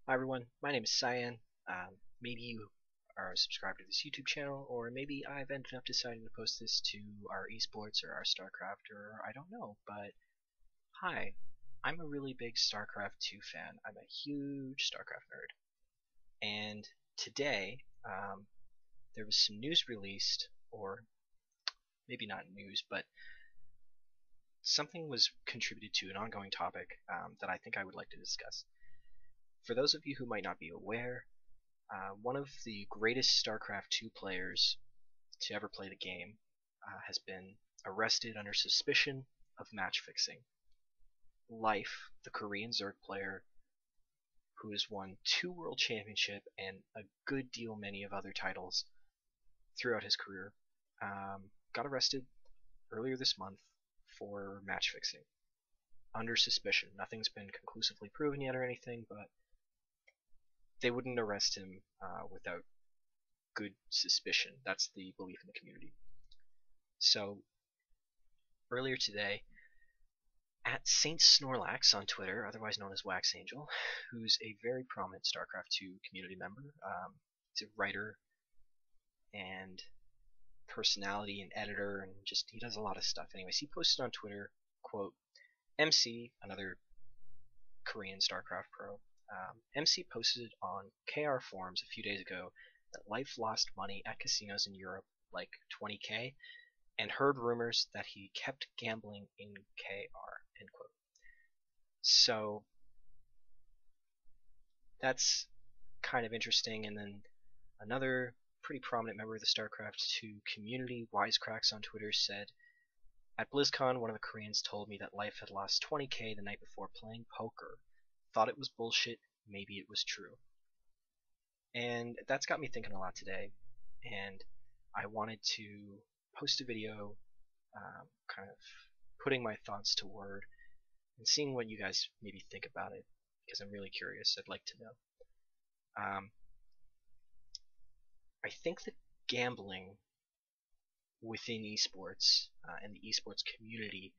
Hi everyone, my name is Cyan. Maybe you are subscribed to this YouTube channel, or maybe I've ended up deciding to post this to our eSports or our Starcraft, or I don't know, but hi, I'm a really big Starcraft 2 fan. I'm a huge Starcraft nerd. And today, there was some news released, or maybe not news, but something was contributed to an ongoing topic that I think I would like to discuss. For those of you who might not be aware, one of the greatest StarCraft 2 players to ever play the game has been arrested under suspicion of match fixing. Life, the Korean Zerg player who has won 2 World Championship and a good deal many of other titles throughout his career, got arrested earlier this month for match fixing under suspicion. Nothing's been conclusively proven yet or anything, but they wouldn't arrest him without good suspicion. That's the belief in the community. So earlier today, at Saint Snorlax on Twitter, otherwise known as Wax Angel, who's a very prominent StarCraft 2 community member. He's a writer and personality and editor, and just he does a lot of stuff. Anyways, he posted on Twitter, quote, MC, another Korean StarCraft pro, MC posted on KR forums a few days ago that Life lost money at casinos in Europe, like 20k, and heard rumors that he kept gambling in KR, end quote. So that's kind of interesting. And then another pretty prominent member of the StarCraft 2 community, Wisecracks on Twitter, said, at BlizzCon, one of the Koreans told me that Life had lost 20k the night before playing poker. Thought it was bullshit, maybe it was true. And that's got me thinking a lot today, and I wanted to post a video kind of putting my thoughts to word and seeing what you guys maybe think about it, because I'm really curious. I'd like to know. I think that gambling within esports and the esports community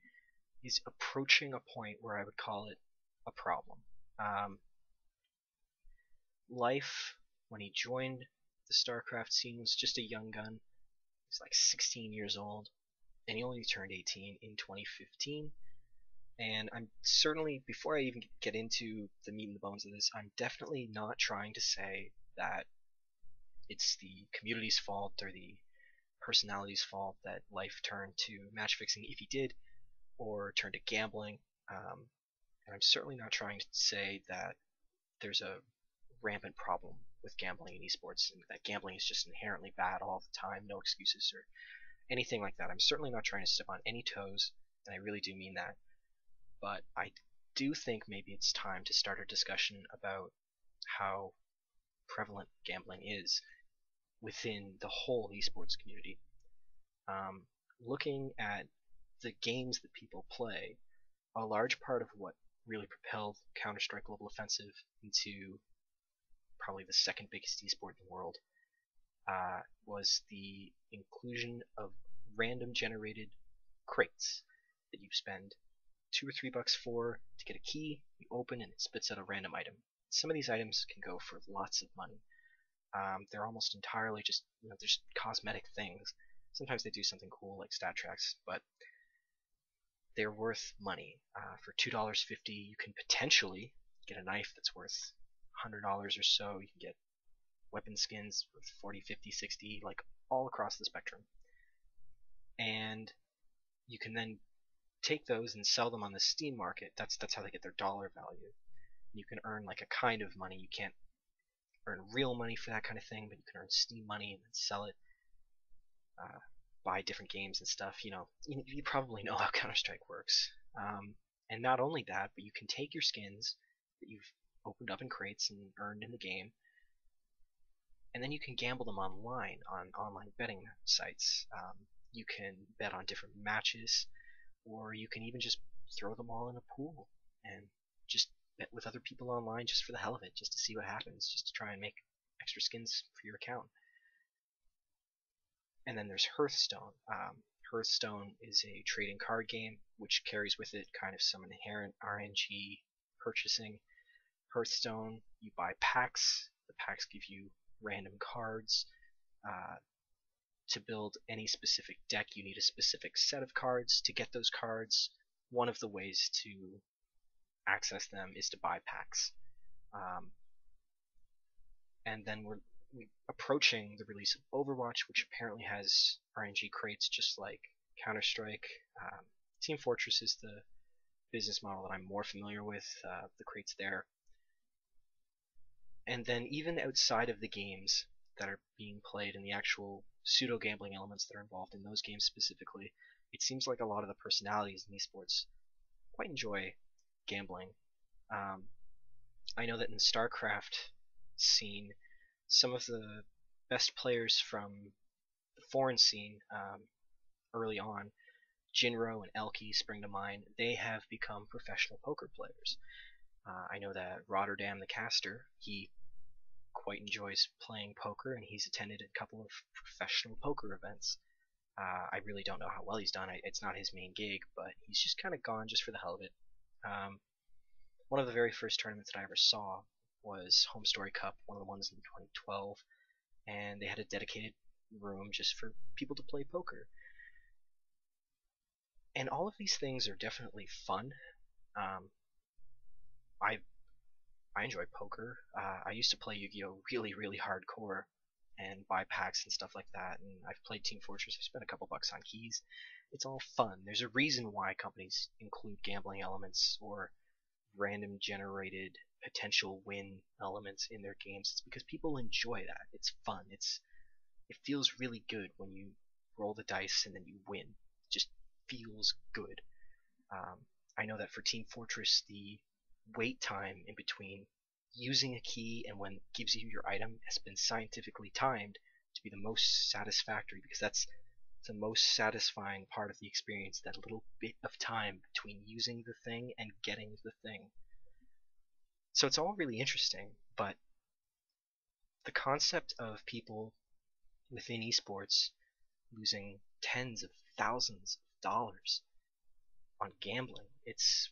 is approaching a point where I would call it a problem. Um, Life, when he joined the StarCraft scene, was just a young gun. He's like 16 years old, and he only turned 18 in 2015. And I'm certainly, before I even get into the meat and the bones of this, I'm definitely not trying to say that it's the community's fault or the personality's fault that Life turned to match fixing if he did, or turned to gambling. And I'm certainly not trying to say that there's a rampant problem with gambling in esports and that gambling is just inherently bad all the time, no excuses or anything like that. I'm certainly not trying to step on any toes, and I really do mean that. But I do think maybe it's time to start a discussion about how prevalent gambling is within the whole esports community. Looking at the games that people play, a large part of what really propelled Counter-Strike Global Offensive into probably the second biggest esport in the world was the inclusion of random generated crates that you spend $2 or $3 for to get a key, you open and it spits out a random item. Some of these items can go for lots of money. They're almost entirely just, there's cosmetic things. Sometimes they do something cool like stat tracks, but they're worth money. For $2.50, you can potentially get a knife that's worth $100 or so. You can get weapon skins worth 40, 50, 60, like all across the spectrum. And you can then take those and sell them on the Steam market. That's how they get their dollar value. You can earn like a kind of money. You can't earn real money for that kind of thing, but you can earn Steam money and then sell it, buy different games and stuff. You probably know how Counter-Strike works. And not only that, but you can take your skins that you've opened up in crates and earned in the game, and then you can gamble them online on online betting sites. You can bet on different matches, or you can even just throw them all in a pool and just bet with other people online just for the hell of it, just to see what happens, just to try and make extra skins for your account. And then there's Hearthstone. Hearthstone is a trading card game which carries with it kind of some inherent RNG purchasing. Hearthstone, you buy packs. The packs give you random cards. Uh, to build any specific deck, you need a specific set of cards. To get those cards, one of the ways to access them is to buy packs. Um, and then we're approaching the release of Overwatch, which apparently has RNG crates just like Counter-Strike. Team Fortress is the business model that I'm more familiar with, the crates there. And then even outside of the games that are being played and the actual pseudo gambling elements that are involved in those games specifically, it seems like a lot of the personalities in esports quite enjoy gambling. Um, I know that in Starcraft scene, some of the best players from the foreign scene early on, Jinro and Elke spring to mind, they have become professional poker players. I know that Rotterdam the caster, he quite enjoys playing poker, and he's attended a couple of professional poker events. I really don't know how well he's done. It's not his main gig, but he's just kind of gone just for the hell of it. Um, One of the very first tournaments that I ever saw was Home Story Cup, one of the ones in 2012, and they had a dedicated room just for people to play poker. And all of these things are definitely fun. Um, I I enjoy poker. I used to play Yu-Gi-Oh really, really hardcore and buy packs and stuff like that. And I've played Team Fortress. I've spent a couple bucks on keys. It's all fun. There's a reason why companies include gambling elements or random generated potential win elements in their games. It's because people enjoy that. It's fun. It feels really good when you roll the dice and then you win. It just feels good. Um, I know that for Team Fortress, the wait time in between using a key and when it gives you your item has been scientifically timed to be the most satisfactory, because that's the most satisfying part of the experience, that little bit of time between using the thing and getting the thing. So it's all really interesting, but the concept of people within esports losing tens of thousands of dollars on gambling, it's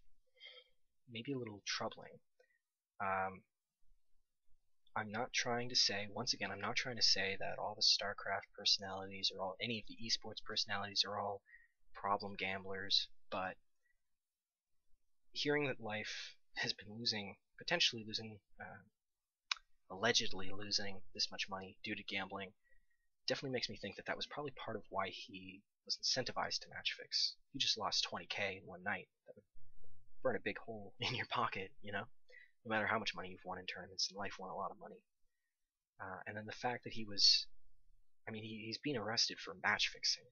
maybe a little troubling. Um, I'm not trying to say, once again, I'm not trying to say that all the StarCraft personalities or all any of the esports personalities are all problem gamblers, but hearing that Life has been potentially losing, allegedly losing this much money due to gambling, definitely makes me think that that was probably part of why he was incentivized to match fix. You just lost 20K in one night. That would burn a big hole in your pocket, no matter how much money you've won in tournaments, and Life won a lot of money. And then the fact that he's being arrested for match fixing,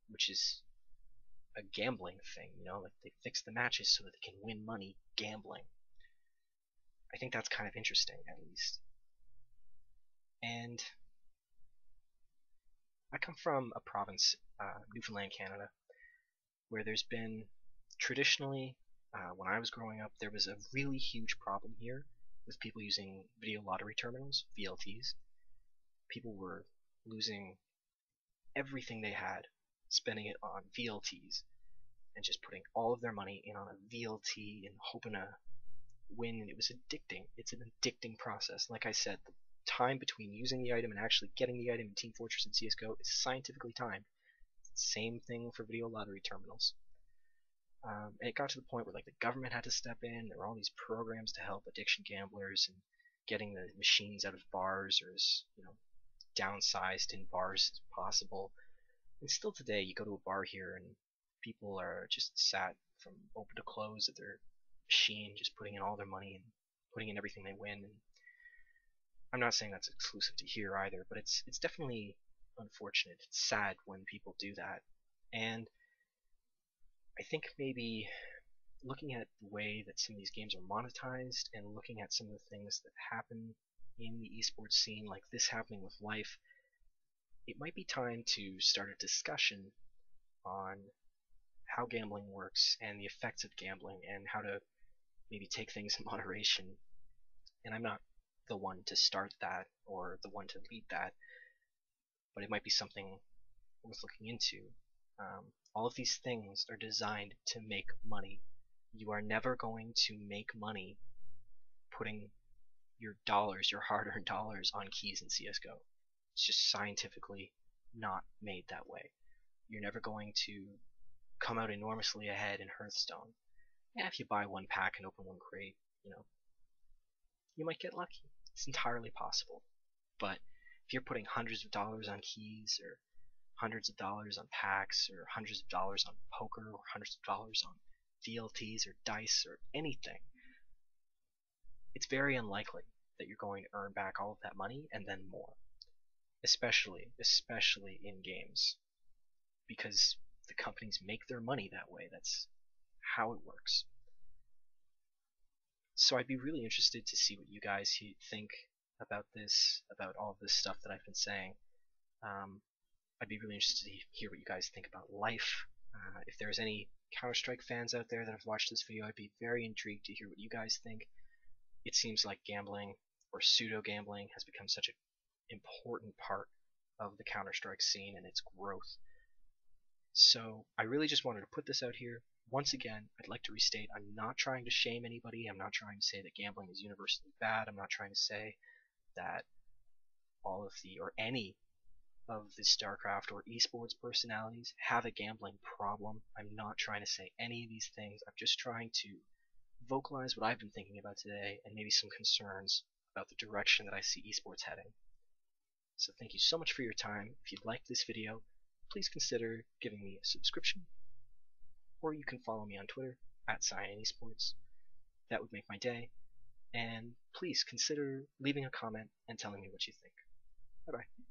which is a gambling thing, like they fix the matches so that they can win money gambling. I think that's kind of interesting, at least. And I come from a province, Newfoundland, Canada, where there's been traditionally, when I was growing up, there was a really huge problem here with people using video lottery terminals, VLTs. People were losing everything they had, spending it on VLTs, and just putting all of their money in on a VLT and hoping to win. And it was addicting. It's an addicting process. Like I said, the time between using the item and actually getting the item in Team Fortress and CSGO is scientifically timed. Same thing for video lottery terminals. And it got to the point where like the government had to step in. There were all these programs to help addiction gamblers and getting the machines out of bars, or as downsized in bars as possible. And still today, you go to a bar here and people are just sat from open to close at their machine, just putting in all their money and putting in everything they win. And I'm not saying that's exclusive to here either, but it's definitely unfortunate. It's sad when people do that. And I think maybe looking at the way that some of these games are monetized and looking at some of the things that happen in the esports scene, like this happening with Life, it might be time to start a discussion on how gambling works and the effects of gambling and how to maybe take things in moderation. And I'm not the one to start that or the one to lead that, but it might be something worth looking into. All of these things are designed to make money. You are never going to make money putting your dollars, your hard-earned dollars, on keys in CS:GO. It's just scientifically not made that way. You're never going to come out enormously ahead in Hearthstone. Yeah, if you buy one pack and open one crate, you know, you might get lucky. It's entirely possible. But if you're putting hundreds of dollars on keys, or hundreds of dollars on packs, or hundreds of dollars on poker, or hundreds of dollars on VLTs or dice or anything, it's very unlikely that you're going to earn back all of that money and then more. Especially in games, because the companies make their money that way. That's how it works. So I'd be really interested to see what you guys think about this, about all of this stuff that I've been saying. Um, I'd be really interested to hear what you guys think about life. If there's any Counter-Strike fans out there that have watched this video, I'd be very intrigued to hear what you guys think. It seems like gambling, or pseudo-gambling, has become such an important part of the Counter-Strike scene and its growth. So I really just wanted to put this out here. Once again, I'd like to restate, I'm not trying to shame anybody. I'm not trying to say that gambling is universally bad. I'm not trying to say that all of the, or any of the Starcraft or eSports personalities have a gambling problem. I'm not trying to say any of these things. I'm just trying to vocalize what I've been thinking about today, and maybe some concerns about the direction that I see eSports heading. So thank you so much for your time. If you liked this video, please consider giving me a subscription, or you can follow me on Twitter at CyanEsports. That would make my day. And please consider leaving a comment and telling me what you think. Bye bye.